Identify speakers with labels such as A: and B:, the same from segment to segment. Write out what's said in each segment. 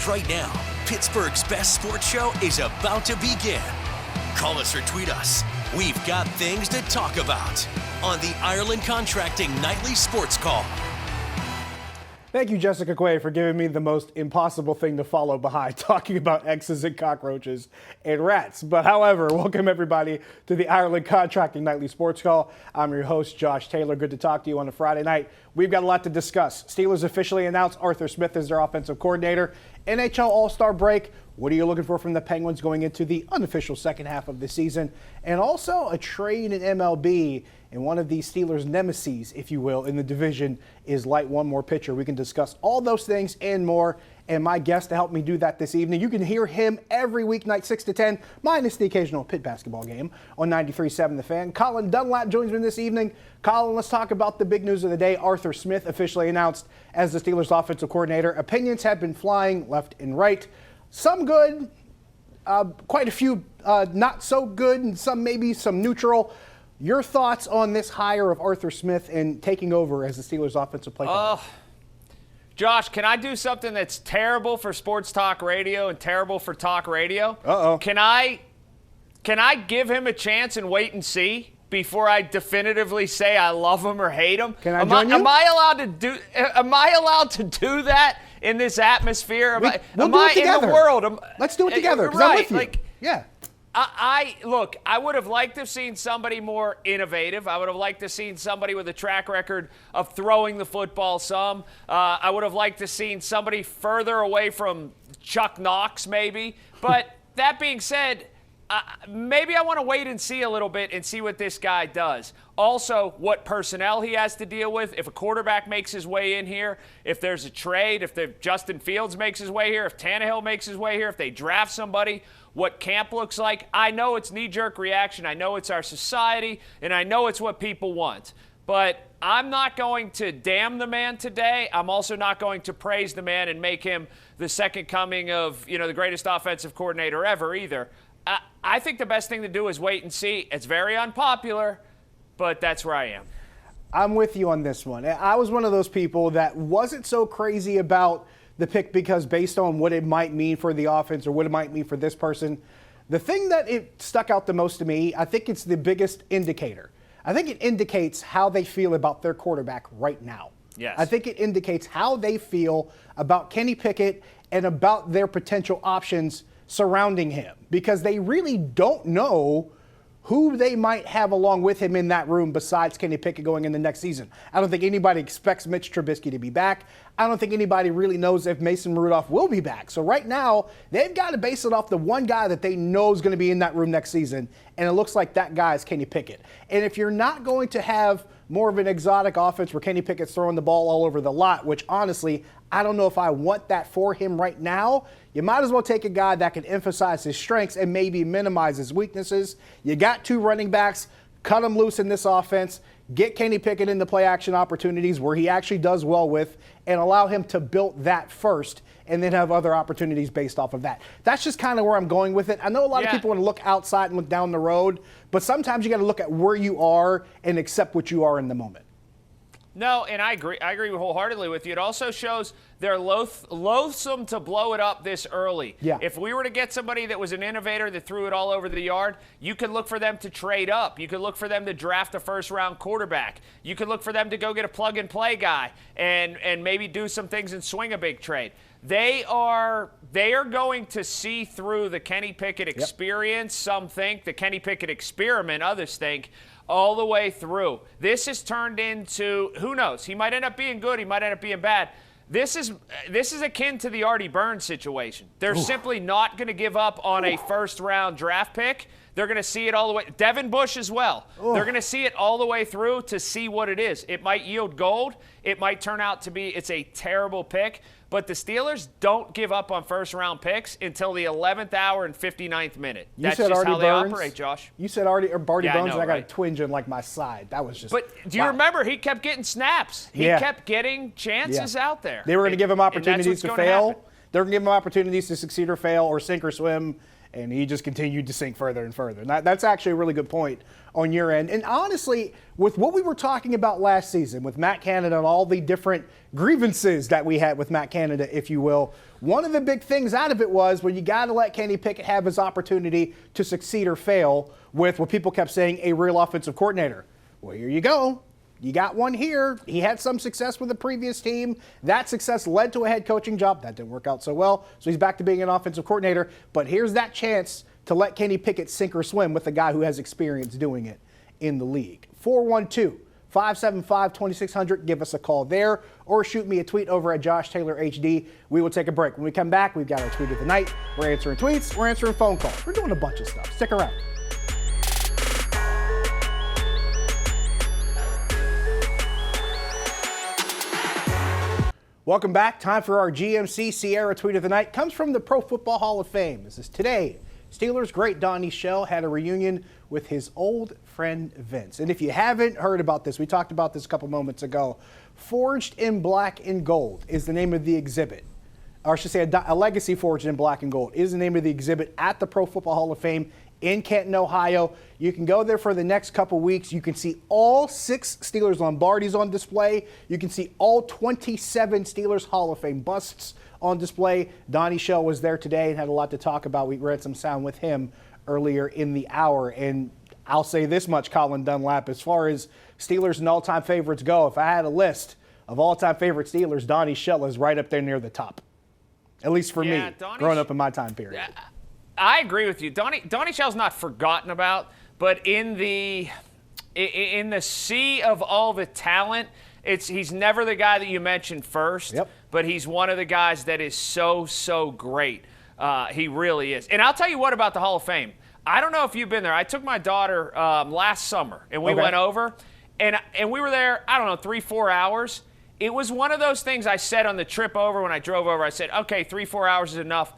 A: Right now, Pittsburgh's best sports show is about to begin. Call us or tweet us. We've got things to talk about on the Ireland Contracting Nightly Sports Call.
B: Thank you, Jessica Quay, for giving me the most impossible thing to follow behind, talking about X's and cockroaches and rats. But however, welcome everybody to the Ireland Contracting Nightly Sports Call. I'm your host, Josh Taylor. Good to talk to you on a Friday night. We've got a lot to discuss. Steelers officially announced Arthur Smith as their offensive coordinator. NHL All-Star break. What are you looking for from the Penguins going into the unofficial second half of the season? And also a trade in MLB. And one of these Steelers' nemesis, if you will, in the division is light one more pitcher. We can discuss all those things and more. And my guest to help me do that this evening, you can hear him every weeknight 6 to 10, minus the occasional pit basketball game on 93.7 The Fan. Colin Dunlap joins me this evening. Colin, let's talk about the big news of the day. Arthur Smith officially announced as the Steelers' offensive coordinator. Opinions have been flying left and right. Some good, quite a few not so good, and some neutral. Your thoughts on this hire of Arthur Smith and taking over as the Steelers' offensive play caller?
C: Josh, can I do something that's terrible for sports talk radio and terrible for talk radio?
B: Uh-oh.
C: Can I give him a chance and wait and see before I definitively say I love him or hate him?
B: Can I join you?
C: Am I allowed to do that in this atmosphere?
B: We'll do it together.
C: In the world?
B: Let's do it together, because
C: right,
B: I'm with you. Yeah.
C: Look, I would have liked to have seen somebody more innovative. I would have liked to have seen somebody with a track record of throwing the football some. I would have liked to have seen somebody further away from Chuck Knox, maybe. But that being said, maybe I want to wait and see a little bit and see what this guy does. Also, what personnel he has to deal with. If a quarterback makes his way in here, if there's a trade, if Justin Fields makes his way here, if Tannehill makes his way here, if they draft somebody, what camp looks like. I know it's knee-jerk reaction. I know it's our society, and I know it's what people want. But I'm not going to damn the man today. I'm also not going to praise the man and make him the second coming of, the greatest offensive coordinator ever either. I think the best thing to do is wait and see. It's very unpopular, but that's where I am.
B: I'm with you on this one. I was one of those people that wasn't so crazy about the pick because based on what it might mean for the offense or what it might mean for this person. The thing that it stuck out the most to me, I think it's the biggest indicator. I think it indicates how they feel about their quarterback right now.
C: Yes.
B: I think it indicates how they feel about Kenny Pickett and about their potential options surrounding him, because they really don't know who they might have along with him in that room besides Kenny Pickett going in the next season. I don't think anybody expects Mitch Trubisky to be back. I don't think anybody really knows if Mason Rudolph will be back. So right now, they've got to base it off the one guy that they know is going to be in that room next season, and it looks like that guy is Kenny Pickett. And if you're not going to have more of an exotic offense where Kenny Pickett's throwing the ball all over the lot, which honestly, I don't know if I want that for him right now. You might as well take a guy that can emphasize his strengths and maybe minimize his weaknesses. You got two running backs, cut them loose in this offense, get Kenny Pickett into play action opportunities where he actually does well with, and allow him to build that first and then have other opportunities based off of that. That's just kind of where I'm going with it. I know a lot of people want to look outside and look down the road, but sometimes you got to look at where you are and accept what you are in the moment.
C: No, and I agree wholeheartedly with you. It also shows they're loathsome to blow it up this early.
B: Yeah.
C: If we were to get somebody that was an innovator that threw it all over the yard, you could look for them to trade up. You could look for them to draft a first-round quarterback. You could look for them to go get a plug-and-play guy and maybe do some things and swing a big trade. They are going to see through the Kenny Pickett experience, some think, the Kenny Pickett experiment, others think, all the way through. This has turned into, who knows, he might end up being good, he might end up being bad. This is akin to the Artie Burns situation. They're simply not going to give up on a first-round draft pick. They're going to see it all the way. Devin Bush as well. They're going to see it all the way through to see what it is. It might yield gold. It might turn out to be it's a terrible pick. But the Steelers don't give up on first-round picks until the 11th hour and 59th minute. That's just how they operate, Josh.
B: You said Artie Bones, and I got a
C: right?
B: twinge in like my side. That was just.
C: But do you remember he kept getting snaps? He kept getting chances out there.
B: They were going to give him opportunities to fail. They were going to give him opportunities to succeed or fail or sink or swim. and he just continued to sink further and further. And that's actually a really good point on your end. And honestly, with what we were talking about last season with Matt Canada and all the different grievances that we had with Matt Canada, if you will, one of the big things out of it was, well, you got to let Kenny Pickett have his opportunity to succeed or fail with what people kept saying, a real offensive coordinator. Well, here you go. You got one here. He had some success with the previous team. That success led to a head coaching job. That didn't work out so well. So he's back to being an offensive coordinator. But here's that chance to let Kenny Pickett sink or swim with a guy who has experience doing it in the league. 412-575-2600. Give us a call there or shoot me a tweet over at Josh Taylor HD. We will take a break. When we come back, we've got our tweet of the night. We're answering tweets. We're answering phone calls. We're doing a bunch of stuff. Stick around. Welcome back. Time for our GMC Sierra Tweet of the Night. Comes from the Pro Football Hall of Fame. This is today. Steelers great Donnie Shell had a reunion with his old friend Vince. And if you haven't heard about this, we talked about this a couple moments ago. Forged in Black and Gold is the name of the exhibit. Or I should say a legacy forged in black and gold is the name of the exhibit at the Pro Football Hall of Fame in Canton, Ohio. You can go there for the next couple weeks. You can see all 6 Steelers Lombardis on display. You can see all 27 Steelers Hall of Fame busts on display. Donnie Shell was there today and had a lot to talk about. We read some sound with him earlier in the hour. And I'll say this much, Colin Dunlap, as far as Steelers and all-time favorites go, if I had a list of all-time favorite Steelers, Donnie Shell is right up there near the top. At least for me, growing up in my time period.
C: I agree with you. Donnie Shell's not forgotten about, but in the sea of all the talent, he's never the guy that you mentioned first.
B: Yep.
C: But he's one of the guys that is so great. He really is. And I'll tell you what about the Hall of Fame. I don't know if you've been there. I took my daughter last summer, and we went over, and we were there, I don't know, 3-4 hours. It was one of those things I said on the trip over when I drove over. I said, okay, 3-4 hours is enough.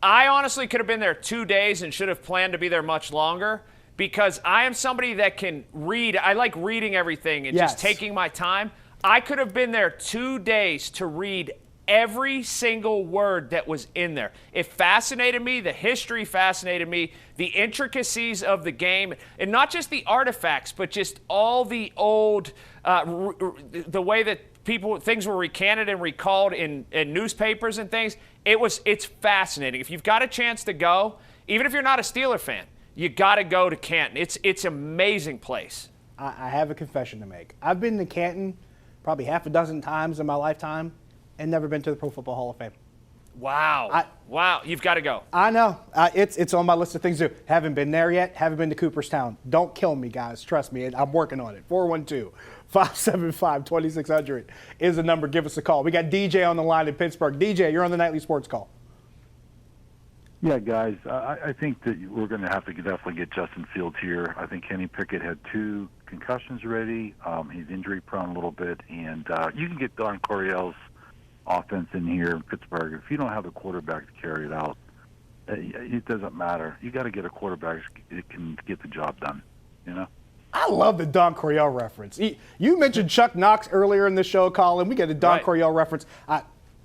C: I honestly could have been there 2 days and should have planned to be there much longer because I am somebody that can read. I like reading everything and just taking my time. I could have been there 2 days to read every single word that was in there. It fascinated me. The history fascinated me. The intricacies of the game, and not just the artifacts, but just all the old, the way that things were recanted and recalled in newspapers and things. It's fascinating. If you've got a chance to go, even if you're not a Steeler fan, you got to go to Canton. It's an amazing place.
B: I have a confession to make. I've been to Canton probably half a dozen times in my lifetime and never been to the Pro Football Hall of Fame.
C: Wow. Wow. You've got to go.
B: I know. It's on my list of things to do. Haven't been there yet. Haven't been to Cooperstown. Don't kill me, guys. Trust me. I'm working on it. 412-575-2600 is the number. Give us a call. We got DJ on the line in Pittsburgh. DJ, you're on the Nightly Sports Call.
D: Yeah, guys, I think that we're going to have to definitely get Justin Fields here. I think Kenny Pickett had 2 concussions already. He's injury-prone a little bit. And you can get Don Coryell's offense in here in Pittsburgh. If you don't have the quarterback to carry it out, it doesn't matter. You got to get a quarterback that can get the job done, you know?
B: I love the Don Coryell reference. You mentioned Chuck Knox earlier in the show, Colin. We get a Don Coryell reference.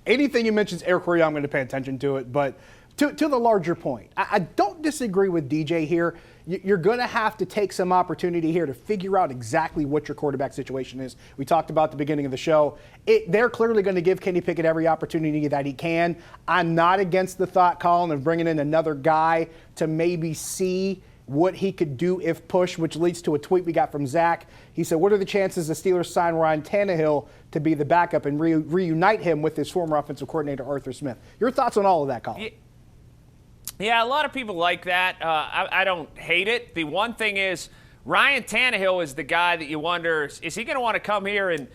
B: Anything you mention is Air Coryell, I'm going to pay attention to it. But to the larger point, I don't disagree with DJ here. You're going to have to take some opportunity here to figure out exactly what your quarterback situation is. We talked about at the beginning of the show. They're clearly going to give Kenny Pickett every opportunity that he can. I'm not against the thought, Colin, of bringing in another guy to maybe see what he could do if pushed, which leads to a tweet we got from Zach. He said, what are the chances the Steelers sign Ryan Tannehill to be the backup and reunite him with his former offensive coordinator, Arthur Smith? Your thoughts on all of that, Colin?
C: Yeah, a lot of people like that. I don't hate it. The one thing is, Ryan Tannehill is the guy that you wonder, is he going to want to come here and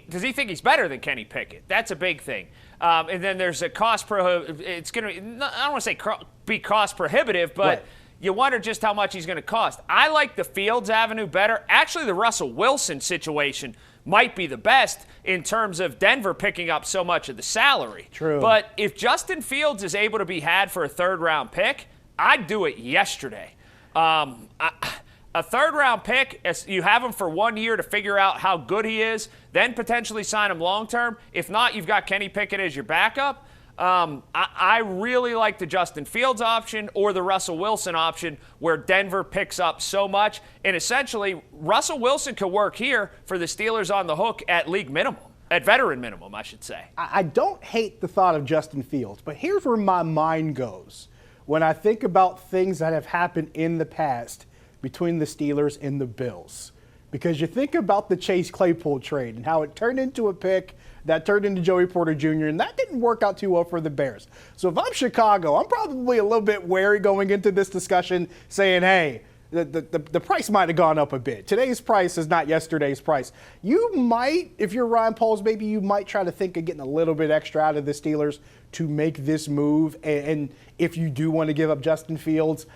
C: does he think he's better than Kenny Pickett? That's a big thing. And then there's a it's going to, I don't want to say be cost prohibitive, but you wonder just how much he's going to cost. I like the Fields Avenue better. Actually, the Russell Wilson situation might be the best in terms of Denver picking up so much of the salary.
B: True.
C: But if Justin Fields is able to be had for a third-round pick, I'd do it yesterday. A third-round pick, you have him for 1 year to figure out how good he is, then potentially sign him long-term. If not, you've got Kenny Pickett as your backup. I really like the Justin Fields option or the Russell Wilson option where Denver picks up so much. And essentially, Russell Wilson could work here for the Steelers on the hook at league minimum, at veteran minimum, I should say.
B: I don't hate the thought of Justin Fields, but here's where my mind goes when I think about things that have happened in the past between the Steelers and the Bills. Because you think about the Chase Claypool trade and how it turned into a pick that turned into Joey Porter Jr., and that didn't work out too well for the Bears. So if I'm Chicago, I'm probably a little bit wary going into this discussion saying, hey, the price might have gone up a bit. Today's price is not yesterday's price. You might, if you're Ryan Poles, maybe you might try to think of getting a little bit extra out of the Steelers to make this move. And if you do want to give up Justin Fields,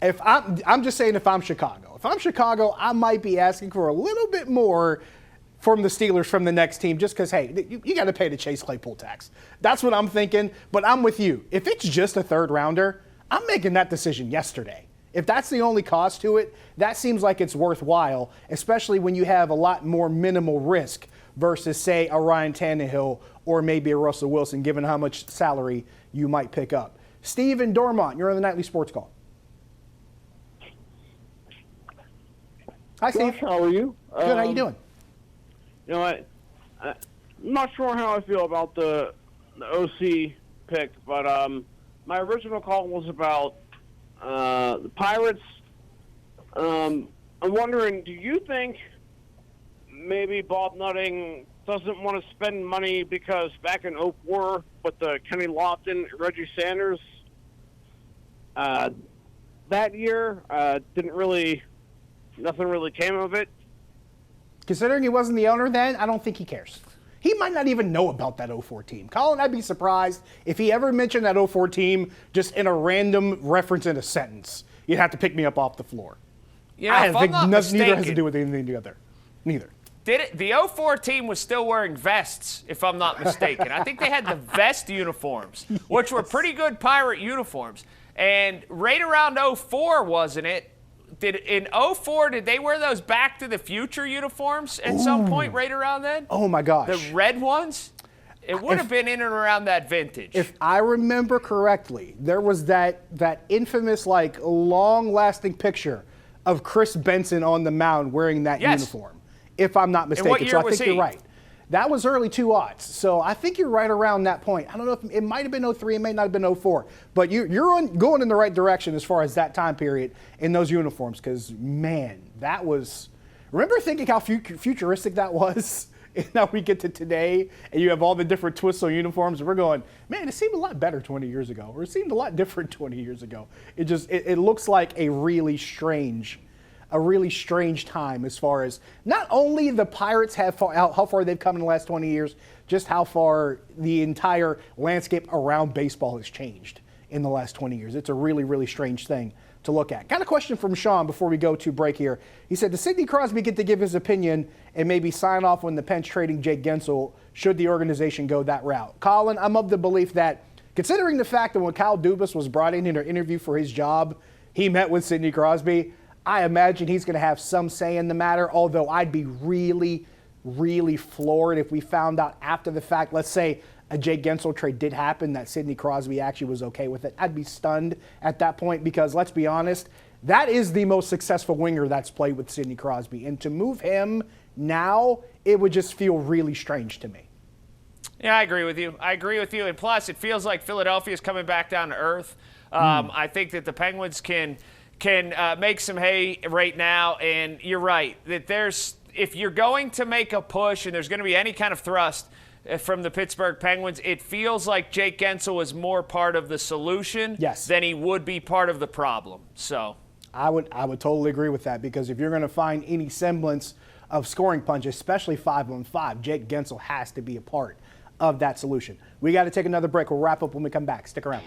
B: if I'm just saying if I'm Chicago. If I'm Chicago, I might be asking for a little bit more from the Steelers from the next team just because, hey, you got to pay the Chase Claypool tax. That's what I'm thinking, but I'm with you. If it's just a third rounder, I'm making that decision yesterday. If that's the only cost to it, that seems like it's worthwhile, especially when you have a lot more minimal risk versus, say, a Ryan Tannehill or maybe a Russell Wilson, given how much salary you might pick up. Steve in Dormont, you're on the Nightly Sports Call. Hi, Steve.
E: Josh, how are you?
B: Good. How you doing?
E: You know what? I'm not sure how I feel about the OC pick, but my original call was about the Pirates. I'm wondering, do you think maybe Bob Nutting doesn't want to spend money because back in 2004 with the Kenny Lofton, Reggie Sanders, that year nothing really came of it?
B: Considering he wasn't the owner then, I don't think he cares. He might not even know about that 04 team. Colin, I'd be surprised if he ever mentioned that 04 team just in a random reference in a sentence. You'd have to pick me up off the floor.
C: Yeah, I think
B: neither has to do with anything together. Neither.
C: The 04 team was still wearing vests, if I'm not mistaken. I think they had the vest uniforms, which were pretty good Pirate uniforms. And right around 04, wasn't it? In 04, did they wear those Back to the Future uniforms at some point right around then?
B: Oh, my gosh.
C: The red ones? It would have been in and around that vintage.
B: If I remember correctly, there was that infamous, long-lasting picture of Chris Benson on the mound wearing that uniform, if I'm not mistaken.
C: And what year was he?
B: You're right. That was early 2000s. So I think you're right around that point. I don't know if it might have been 03, it may not have been 04. But you're going in the right direction as far as that time period in those uniforms. Because, man, that was – remember thinking how futuristic that was? And now we get to today, and you have all the different twists on uniforms. And we're going, man, it seemed a lot better 20 years ago. Or it seemed a lot different 20 years ago. It looks like a really strange time as far as not only the Pirates how far they've come in the last 20 years, just how far the entire landscape around baseball has changed in the last 20 years. It's a really, really strange thing to look at. Got a question from Sean before we go to break here. He said, does Sidney Crosby get to give his opinion and maybe sign off on the Pens trading Jake Gensel should the organization go that route? Colin, I'm of the belief that considering the fact that when Kyle Dubas was brought in an interview for his job, he met with Sidney Crosby, I imagine he's going to have some say in the matter, although I'd be really, really floored if we found out after the fact, let's say a Jake Gensel trade did happen, that Sidney Crosby actually was okay with it. I'd be stunned at that point because, let's be honest, that is the most successful winger that's played with Sidney Crosby. And to move him now, it would just feel really strange to me.
C: Yeah, I agree with you. And plus, it feels like Philadelphia is coming back down to earth. I think that the Penguins can make some hay right now, and you're right that if you're going to make a push and there's going to be any kind of thrust from the Pittsburgh Penguins, it feels like Jake Gensel is more part of the solution than he would be part of the problem. So
B: I would totally agree with that, because if you're going to find any semblance of scoring punch, especially 5-on-5, Jake Gensel has to be a part of that solution. We got to take another break. We'll wrap up when we come back. Stick around.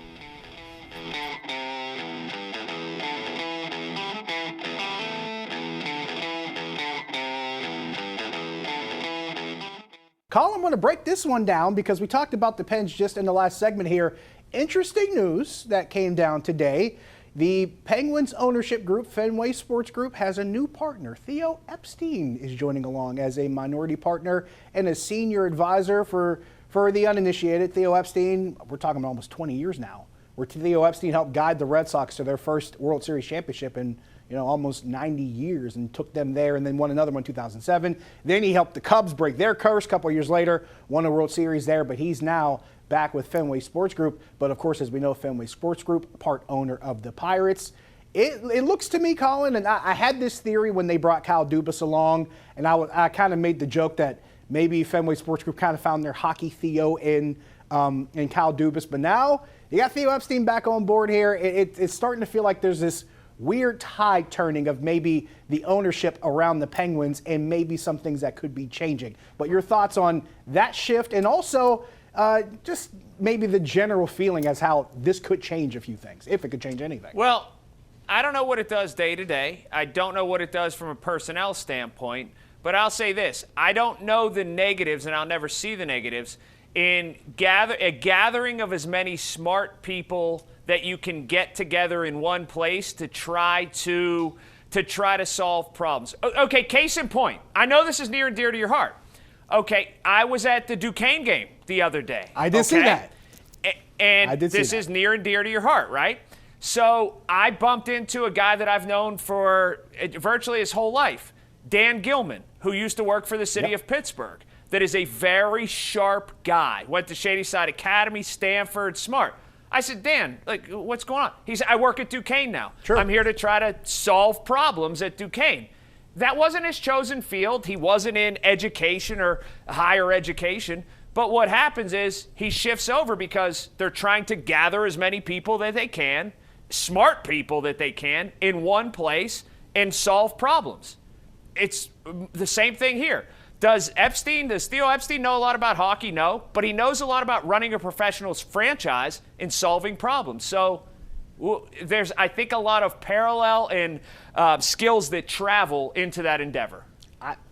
B: Colin, I'm going to break this one down because we talked about the Pens just in the last segment here. Interesting news that came down today. The Penguins ownership group, Fenway Sports Group, has a new partner. Theo Epstein is joining along as a minority partner and a senior advisor for for the uninitiated, Theo Epstein, we're talking about almost 20 years now, where Theo Epstein helped guide the Red Sox to their first World Series championship in almost 90 years and took them there and then won another one in 2007. Then he helped the Cubs break their curse a couple of years later, won a World Series there, but he's now back with Fenway Sports Group. But, of course, as we know, Fenway Sports Group, part owner of the Pirates. It looks to me, Colin, and I had this theory when they brought Kyle Dubas along, and I kind of made the joke that maybe Fenway Sports Group kind of found their hockey Theo in Kyle Dubas. But now you got Theo Epstein back on board here. It's starting to feel like there's this weird tide turning of maybe the ownership around the Penguins and maybe some things that could be changing. But your thoughts on that shift and also just maybe the general feeling as how this could change a few things, if it could change anything.
C: Well, I don't know what it does day to day. I don't know what it does from a personnel standpoint. But I'll say this. I don't know the negatives, and I'll never see the negatives, in a gathering of as many smart people that you can get together in one place to try to solve problems. Okay, case in point. I know this is near and dear to your heart. Okay, I was at the Duquesne game the other day.
B: I did see that.
C: And this is near and dear to your heart, right? So I bumped into a guy that I've known for virtually his whole life, Dan Gilman, who used to work for the city of Pittsburgh, that is a very sharp guy. Went to Shadyside Academy, Stanford, smart. I said, Dan, what's going on? He said, I work at Duquesne now.
B: Sure.
C: I'm here to try to solve problems at Duquesne. That wasn't his chosen field. He wasn't in education or higher education. But what happens is he shifts over because they're trying to gather as many people that they can, smart people that they can, in one place and solve problems. It's the same thing here. Does Theo Epstein know a lot about hockey? No, but he knows a lot about running a professional franchise and solving problems. So there's, I think, a lot of parallel and skills that travel into that endeavor.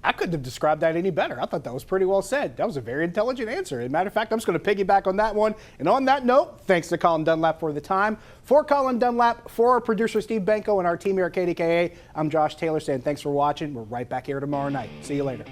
B: I couldn't have described that any better. I thought that was pretty well said. That was a very intelligent answer. As a matter of fact, I'm just going to piggyback on that one. And on that note, thanks to Colin Dunlap for the time. For Colin Dunlap, for our producer Steve Benko and our team here at KDKA, I'm Josh Taylor saying thanks for watching. We're right back here tomorrow night. See you later.